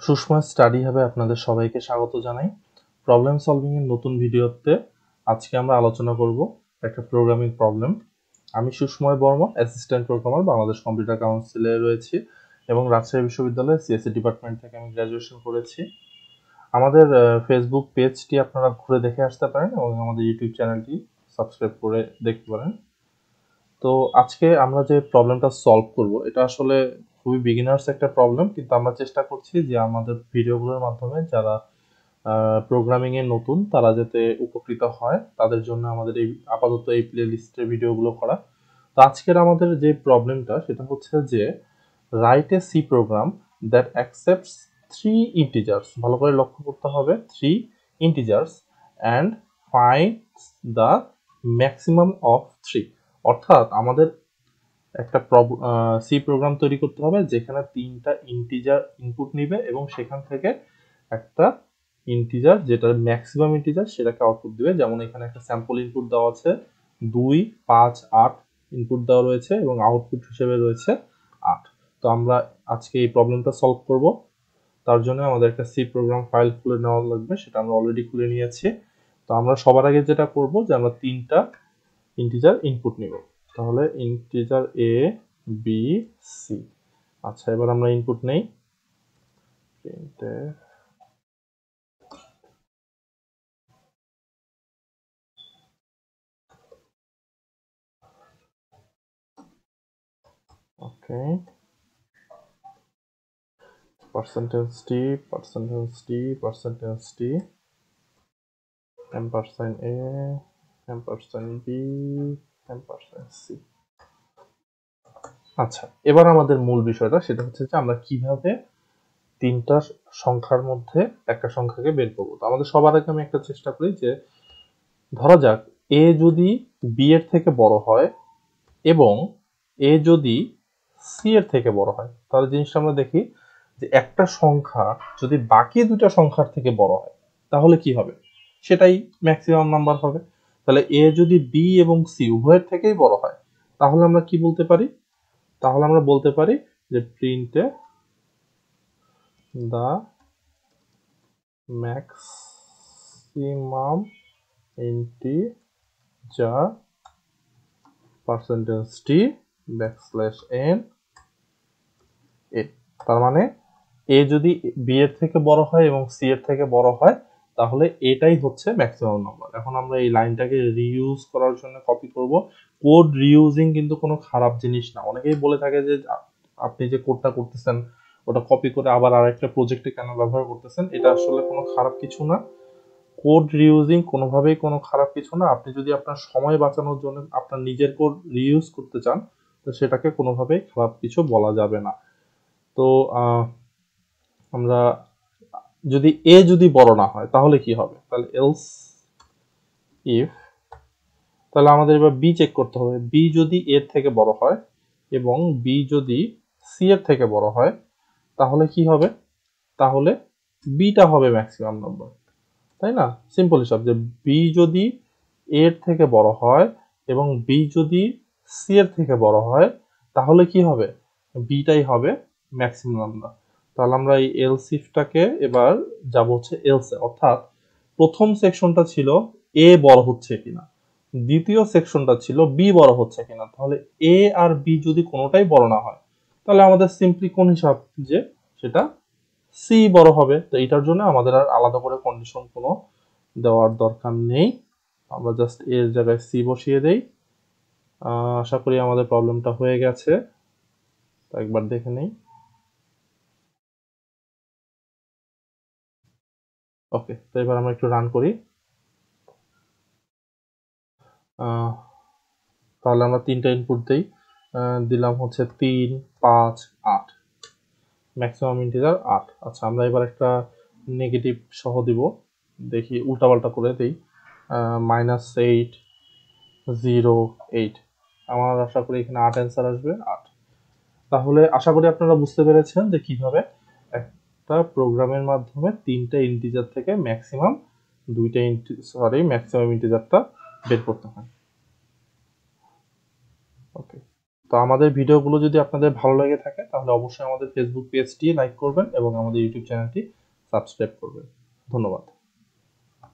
Sushma study হাবে আপনাদের সবাইকে স্বাগত জানাই। প্রবলেম সলভিং এর নতুন ভিডিওতে আজকে আমরা আলোচনা করব একটা প্রোগ্রামিং প্রবলেম। আমি Sushmoy Barma, assistant programmer, Bangladesh computer কাউন্সিলে রয়েছি এবং রাজশাহী বিশ্ববিদ্যালয়ে সিএসসি ডিপার্টমেন্ট থেকে আমি গ্র্যাজুয়েশন করেছি। আমাদের ফেসবুক পেজটি আপনারা ঘুরে দেখে আসতে পারেন এবং আমাদের ইউটিউব চ্যানেলটি সাবস্ক্রাইব করে দেখতে পারেন। তো আজকে আমরা যে প্রবলেমটা সলভ করব এটা আসলে খুবই বিগিনার্স একটা প্রবলেম, কিন্তু আমরা চেষ্টা করছি যে আমাদের ভিডিওগুলোর মাধ্যমে যারা প্রোগ্রামিং এ নতুন তারা যাতে উপকৃত হয় তাদের জন্য আমাদের এই আপাতত এই প্লে লিস্টের ভিডিওগুলো করা। তো আজকের আমাদের যে প্রবলেমটা সেটা হচ্ছে যে write a C program that accepts 3 integers. ভালো করে লক্ষ্য করতে হবে, 3 integers and finds the maximum of 3। অর্থাৎ আমাদের একটা সি প্রোগ্রাম তৈরি করতে হবে যেখানে 3টা ইন্টিজার ইনপুট নিবে এবং সেখান থেকে একটা ইন্টিজার যেটার ম্যাক্সিমাম ইন্টিজার সেটাকে আউটপুট দিবে। যেমন এখানে একটা স্যাম্পল ইনপুট দেওয়া আছে 2, 5, 8 ইনপুট দেওয়া রয়েছে এবং আউটপুট হিসেবে রয়েছে 8। তো আমরা আজকে এই প্রবলেমটা সলভ করব। তার জন্য আমাদের একটা সি প্রোগ্রাম ফাইল খুলে নেওয়া লাগবে, সেটা আমরা অলরেডি খুলে নিয়েছি। তো আমরা সবার আগে যেটা করব যে আমরা 3টা ইন্টিজার ইনপুট নিব। তাহলে ইন্টিজার এ, বি, সি। আচ্ছা, এবার আমরা ইনপুট নেই। ওকে, percentage t, percentage t, percentage t, ampersand a, ampersand b, ampersand c। আচ্ছা, এবার আমাদের মূল বিষয়টা সেটা হচ্ছে যে আমরা কিভাবে 3টা সংখ্যার মধ্যে একটা সংখ্যাকে বের করবো। তো আমাদের সবার আগে আমি একটা চেষ্টা করি যে ধরা যাক এ যদি বি এর থেকে বড় হয় এবং এ যদি সি এর থেকে বড় হয়, তাহলে জিনিসটা আমরা দেখি যে একটা সংখ্যা যদি বাকি দুটো সংখ্যার থেকে বড় হয় তাহলে কি হবে, সেটাই ম্যাক্সিমাম নাম্বার হবে। তাহলে এ যদি বি এবং সি উভয়ের থেকেই বড় হয় তাহলে আমরা কি বলতে পারি, তাহলে আমরা বলতে পারি যে প্রিন্টে দা ম্যাক্সিমাম ইন্টিজার পার্সেন্টেজ টি ব্যাকস্ল্যাশ এন এ। তার মানে এ যদি বি এর থেকে বড় হয় এবং সি এর থেকে বড় হয় তাহলে এটাই হচ্ছে ম্যাক্সিমাম নাম্বার। এখন আমরা এই লাইনটাকে রিইউজ করার জন্য কপি করব। কোড রিইউজিং কিন্তু কোনো খারাপ জিনিস না। অনেকেই বলে থাকে যে আপনি যে কোডটা করতেছেন ওটা কপি করে আবার আরেকটা প্রজেক্টে কেন ব্যবহার করতেছেন, এটা আসলে কোনো খারাপ কিছু না। কোড রিইউজিং কোনোভাবেই কোনো খারাপ কিছু না। আপনি যদি আপনার সময় বাঁচানোর জন্য আপনার নিজের কোড রিইউজ করতে চান তো সেটাকে কোনোভাবেই খারাপ কিছু বলা যাবে না। তো আমরা যদি এ যদি বড় না হয় তাহলে কি হবে, তাহলে এলস ইফ, তাহলে আমাদের এবার বি চেক করতে হবে। বি যদি এর থেকে বড় হয় এবং বি যদি সি এর থেকে বড় হয় তাহলে কি হবে, তাহলে বিটা হবে ম্যাক্সিমাম নাম্বার, তাই না? সিম্পল হিসাব যে বি যদি এর থেকে বড় হয় এবং বি যদি সি এর থেকে বড় হয় তাহলে কি হবে, বিটাই হবে ম্যাক্সিমাম নাম্বার। তাহলে আমরা এই এলস ইফটাকে এবার যাব হচ্ছে এলসে, অর্থাৎ প্রথম সেকশনটা ছিল এ বড় হচ্ছে কিনা, দ্বিতীয় সেকশনটা ছিল বি বড় হচ্ছে কিনা। তাহলে এ আর বি যদি কোনোটাই বড় না হয় তাহলে আমাদের সিম্পলি কোন হিসাব যে সেটা সি বড় হবে। তো এটার জন্য আমাদের আর আলাদা করে কন্ডিশন কোনো দেওয়ার দরকার নেই, আমরা জাস্ট এর জায়গায় সি বসিয়ে দেই। আশা করি আমাদের প্রবলেমটা হয়ে গেছে, তো একবার দেখে নেই। ওকে, তো এবার আমরা একটু রান করি। তাহলে আমরা 3টা ইনপুট দেই, দিলাম হচ্ছে 3, 5, 8, ম্যাক্সিমাম ইন্টিজার 8। আচ্ছা, আমরা এবার একটা নেগেটিভ সহ দিব, দেখি উল্টাপাল্টা করে দেই। -8, 0, 8। আমার আশা করি এখানে 8 অ্যান্সার আসবে, 8। তাহলে আশা করি আপনারা বুঝতে পেরেছেন যে কিভাবে একটা প্রোগ্রামের মাধ্যমে 3টা ইন্টিজার থেকে ম্যাক্সিমাম ম্যাক্সিমাম ইন্টিজারটা বের করতে হয়। ওকে, তো আমাদের ভিডিওগুলো যদি আপনাদের ভালো লেগে থাকে তাহলে অবশ্যই আমাদের ফেসবুক পেজটি লাইক করবেন এবং আমাদের ইউটিউব চ্যানেলটি সাবস্ক্রাইব করবেন। ধন্যবাদ।